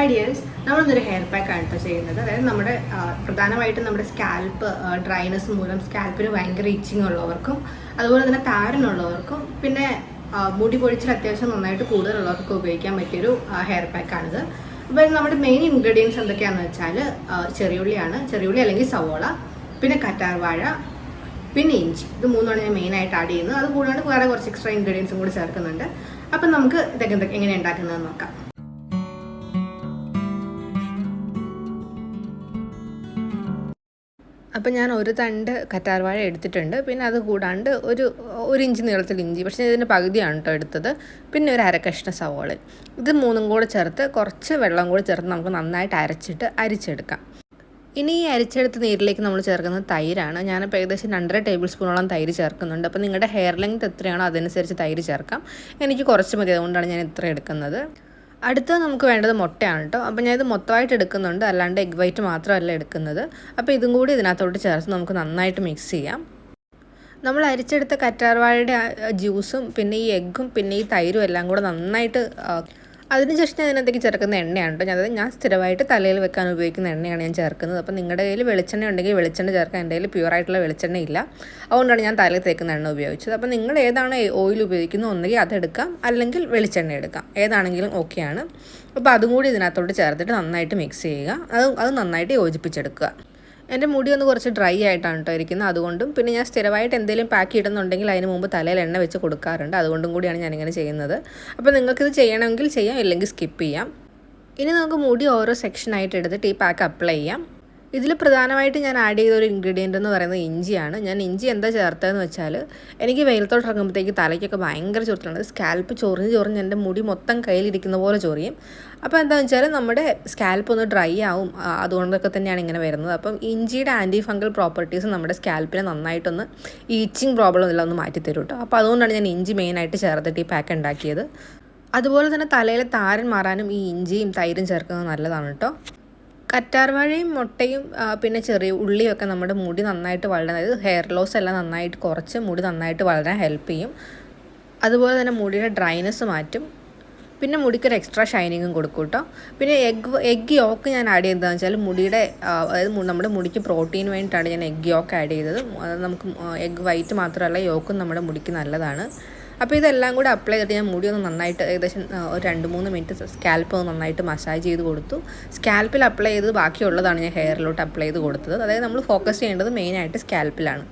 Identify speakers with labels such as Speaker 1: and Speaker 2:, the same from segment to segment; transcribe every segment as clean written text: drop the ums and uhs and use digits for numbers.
Speaker 1: Hi dears, നമ്മളൊന്നൊരു hair പാക്കാണ് കേട്ടോ ചെയ്യുന്നത്. അതായത് നമ്മുടെ പ്രധാനമായിട്ടും നമ്മുടെ സ്കാൽപ്പ് ഡ്രൈനെസ് മൂലം സ്കാൽപ്പിന് ഭയങ്കര ഇച്ചിങ് ഉള്ളവർക്കും അതുപോലെ തന്നെ താരനുള്ളവർക്കും പിന്നെ മുടി പൊഴിച്ചിൽ അത്യാവശ്യം നന്നായിട്ട് കൂടുതലുള്ളവർക്കും ഉപയോഗിക്കാൻ പറ്റിയൊരു ഹെയർ പാക്കാണിത്. അപ്പോൾ നമ്മുടെ മെയിൻ ഇൻഗ്രീഡിയൻസ് എന്തൊക്കെയാണെന്ന് വെച്ചാൽ ചെറിയുള്ളി അല്ലെങ്കിൽ സവോള, പിന്നെ കറ്റാർവാഴ, പിന്നെ ഇഞ്ചി. ഇത് മൂന്നാണ് ഞാൻ മെയിനായിട്ട് ആഡ് ചെയ്യുന്നത്. അത് കൂടാണ്ട് വേറെ കുറച്ച് എക്സ്ട്രാ ഇൻഗ്രീഡിയൻസും കൂടി ചേർക്കുന്നുണ്ട്. അപ്പം നമുക്ക് ഇതൊക്കെ എങ്ങനെ ഉണ്ടാക്കുന്നതെന്ന് നോക്കാം. അപ്പം ഞാൻ ഒരു തണ്ട് കറ്റാർവാഴ എടുത്തിട്ടുണ്ട്. പിന്നെ അത് കൂടാണ്ട് ഒരു ഇഞ്ച് നീളത്തിൽ ഇഞ്ചി, പക്ഷേ ഇതിൻ്റെ പകുതിയാണ് കേട്ടോ എടുത്തത്. പിന്നെ ഒരു അരക്കഷ്ണം സവോള. ഇത് മൂന്നും കൂടെ ചേർത്ത് കുറച്ച് വെള്ളം കൂടി ചേർത്ത് നമുക്ക് നന്നായിട്ട് അരിച്ചെടുക്കാം. ഇനി ഈ അരിച്ചെടുത്ത നീരിലേക്ക് നമ്മൾ ചേർക്കുന്നത് തൈരാണ്. ഞാനിപ്പോൾ ഏകദേശം 2.5 ടേബിൾ സ്പൂണോളം തൈര് ചേർക്കുന്നുണ്ട്. അപ്പോൾ നിങ്ങളുടെ ഹെയർ ലെങ്ത് എത്രയാണോ അതനുസരിച്ച് തൈര് ചേർക്കാം. എനിക്ക് കുറച്ച് മതി, അതുകൊണ്ടാണ് ഞാൻ ഇത്ര എടുക്കുന്നത്. അടുത്തത് നമുക്ക് വേണ്ടത് മുട്ടയാണ് കേട്ടോ. അപ്പോൾ ഞാനിത് മൊത്തമായിട്ട് എടുക്കുന്നുണ്ട്, അല്ലാണ്ട് എഗ് വൈറ്റ് മാത്രമല്ല എടുക്കുന്നത്. അപ്പോൾ ഇതും കൂടി ഇതിനകത്തോട്ട് ചേർത്ത് നമുക്ക് നന്നായിട്ട് മിക്സ് ചെയ്യാം. നമ്മൾ അരിച്ചെടുത്ത കറ്റാർവാഴയുടെ ജ്യൂസും പിന്നെ ഈ എഗ്ഗും പിന്നെ ഈ തൈരും എല്ലാം കൂടെ നന്നായിട്ട് അതിനുശേഷം ഞാൻ ഇതിനകത്തേക്ക് ചേർക്കുന്ന എണ്ണയാണ് കേട്ടോ. ഞാൻ സ്ഥിരമായിട്ട് തലയിൽ വെക്കാൻ ഉപയോഗിക്കുന്ന എണ്ണയാണ് ഞാൻ ചേർക്കുന്നത്. അപ്പോൾ നിങ്ങളുടെ കയ്യിൽ വെളിച്ചെണ്ണ ഉണ്ടെങ്കിൽ വെളിച്ചെണ്ണ ചേർക്കാൻ. എൻ്റെ കയ്യിൽ പ്യുവറായിട്ടുള്ള വെളിച്ചെണ്ണ ഇല്ല, അതുകൊണ്ടാണ് ഞാൻ തലയിൽ തേക്കുന്ന എണ്ണ ഉപയോഗിച്ചത്. അപ്പോൾ നിങ്ങൾ ഏതാണ് ഓയിൽ ഉപയോഗിക്കുന്നത് ഒന്നുകിൽ അതെടുക്കാം, അല്ലെങ്കിൽ വെളിച്ചെണ്ണ എടുക്കാം, ഏതാണെങ്കിലും ഓക്കെയാണ്. അപ്പോൾ അതും കൂടി ഇതിനകത്തോട്ട് ചേർത്തിട്ട് നന്നായിട്ട് മിക്സ് ചെയ്യുക. അത് നന്നായിട്ട് യോജിപ്പിച്ചെടുക്കുക. എൻ്റെ മുടി ഒന്ന് കുറച്ച് ഡ്രൈ ആയിട്ടാണ് കേട്ടോ ഇരിക്കുന്നത്, അതുകൊണ്ടും പിന്നെ ഞാൻ സ്ഥിരമായിട്ട് എന്തെങ്കിലും പാക്ക് ഇടുന്നുണ്ടെങ്കിൽ അതിന് മുമ്പ് തലയിൽ എണ്ണ വെച്ച് കൊടുക്കാറുണ്ട്, അതുകൊണ്ടും കൂടിയാണ് ഞാനിങ്ങനെ ചെയ്യുന്നത്. അപ്പോൾ നിങ്ങൾക്കിത് ചെയ്യണമെങ്കിൽ ചെയ്യാം, ഇല്ലെങ്കിൽ സ്കിപ്പ് ചെയ്യാം. ഇനി നമുക്ക് മുടി ഓരോ സെക്ഷനായിട്ട് എടുത്തിട്ട് ഈ പാക്ക് അപ്ലൈ ചെയ്യാം. ഇതിൽ പ്രധാനമായിട്ട് ഞാൻ ആഡ് ചെയ്ത ഒരു ഇൻഗ്രീഡിയൻ്റ് എന്ന് പറയുന്നത് ഇഞ്ചിയാണ്. ഞാൻ ഇഞ്ചി എന്താ ചേർത്തതെന്ന് വെച്ചാൽ എനിക്ക് വെയിലത്തോട്ട് ഇറങ്ങുമ്പോഴത്തേക്ക് തലയ്ക്കൊക്കെ ഭയങ്കര ചൊറിയാണ്. സ്കാൽപ്പ് ചൊറിഞ്ഞ് എൻ്റെ മുടി മൊത്തം കയ്യിലിരിക്കുന്ന പോലെ ചൊറിയും. അപ്പോൾ എന്താണെന്ന് വെച്ചാൽ നമ്മുടെ സ്കാൽപ്പ് ഒന്ന് ഡ്രൈ ആവും, അതുകൊണ്ടൊക്കെ തന്നെയാണ് ഇങ്ങനെ വരുന്നത്. അപ്പം ഇഞ്ചിയുടെ ആൻറ്റി ഫംഗൽ പ്രോപ്പർട്ടീസ് നമ്മുടെ സ്കാൽപ്പിനെ നന്നായിട്ടൊന്ന് ഈച്ചിങ് പ്രോബ്ലം എല്ലാം ഒന്ന് മാറ്റി തരും കേട്ടോ. അപ്പോൾ അതുകൊണ്ടാണ് ഞാൻ ഇഞ്ചി മെയിനായിട്ട് ചേർത്തിട്ട് ഈ പാക്ക് ഉണ്ടാക്കിയത്. അതുപോലെ തന്നെ തലയിലെ താരൻ മാറാനും ഈ ഇഞ്ചിയും തൈരും ചേർക്കുന്നത് നല്ലതാണ് കേട്ടോ. കറ്റാർവാഴയും മുട്ടയും പിന്നെ ചെറിയ ഉള്ളിയൊക്കെ നമ്മുടെ മുടി നന്നായിട്ട് വളരാൻ, അതായത് ഹെയർ ലോസ് എല്ലാം നന്നായിട്ട് കുറച്ച് മുടി നന്നായിട്ട് വളരാൻ ഹെൽപ്പ് ചെയ്യും. അതുപോലെ തന്നെ മുടിയുടെ ഡ്രൈനെസ് മാറ്റും. പിന്നെ മുടിക്കൊരു എക്സ്ട്രാ ഷൈനിങ്ങും കൊടുക്കും കേട്ടോ. പിന്നെ എഗ് യോക്ക് ഞാൻ ആഡ് ചെയ്തതെന്ന് വെച്ചാൽ മുടിയുടെ അതായത് നമ്മുടെ മുടിക്ക് പ്രോട്ടീൻ വേണ്ടിയിട്ടാണ് ഞാൻ എഗ് യോക്ക് ആഡ് ചെയ്തത്. നമുക്ക് എഗ് വൈറ്റ് മാത്രമല്ല യോക്കും നമ്മുടെ മുടിക്ക് നല്ലതാണ്. അപ്പോൾ ഇതെല്ലാം കൂടി അപ്ലൈ ചെയ്തിട്ട് ഞാൻ മുടി ഒന്ന് നന്നായിട്ട് ഏകദേശം ഒരു 2-3 മിനിറ്റ് സ്കാൽപ്പ് ഒന്ന് നന്നായിട്ട് മസാജ് ചെയ്ത് കൊടുത്തു. സ്കാൽപ്പിൽ അപ്ലൈ ചെയ്ത് ബാക്കിയുള്ളതാണ് ഞാൻ ഹെയറിലോട്ട് അപ്ലൈ ചെയ്ത് കൊടുത്തത്. അതായത് നമ്മൾ ഫോക്കസ് ചെയ്യേണ്ടത് മെയിനായിട്ട് സ്കാൽപ്പിലാണ്.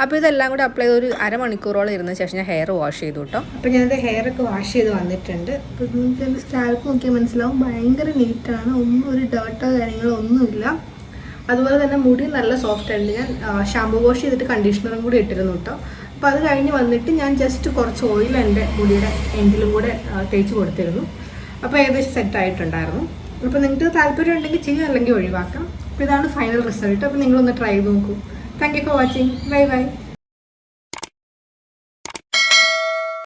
Speaker 1: അപ്പോൾ ഇതെല്ലാം കൂടി അപ്ലൈ ചെയ്ത് ഒരു അരമണിക്കൂറോളം ഇരുന്ന ശേഷം ഞാൻ ഹെയർ വാഷ് ചെയ്തു കേട്ടോ. അപ്പോൾ ഞാനത് ഹെയറൊക്കെ വാഷ് ചെയ്ത് വന്നിട്ടുണ്ട്. അപ്പോൾ നിങ്ങൾക്ക് എൻ്റെ സ്കാൽപ്പ് നോക്കിയാൽ മനസ്സിലാവും, ഭയങ്കര നീറ്റാണ്, ഒന്നും ഒരു ഡേർട്ടോ കാര്യങ്ങളോ ഒന്നുമില്ല. അതുപോലെ തന്നെ മുടി നല്ല സോഫ്റ്റ് ആയിട്ട് ഞാൻ ഷാമ്പു വാഷ് ചെയ്തിട്ട് കണ്ടീഷണറും കൂടി ഇട്ടിരുന്നു കേട്ടോ. അപ്പോൾ അത് കഴിഞ്ഞ് വന്നിട്ട് ഞാൻ ജസ്റ്റ് കുറച്ച് ഓയിൽ എൻ്റെ മുടിയുടെ എൻഡിലും കൂടെ തേച്ച് കൊടുത്തിരുന്നു. അപ്പോൾ ഏകദേശം സെറ്റായിട്ടുണ്ടായിരുന്നു. അപ്പോൾ നിങ്ങൾക്ക് താല്പര്യം ഉണ്ടെങ്കിൽ ചെയ്യാം, അല്ലെങ്കിൽ ഒഴിവാക്കാം. അപ്പോൾ ഇതാണ് ഫൈനൽ റിസൾട്ട്. അപ്പോൾ നിങ്ങളൊന്ന് ട്രൈ ചെയ്ത് നോക്കൂ. Thank you for watching. Bye bye.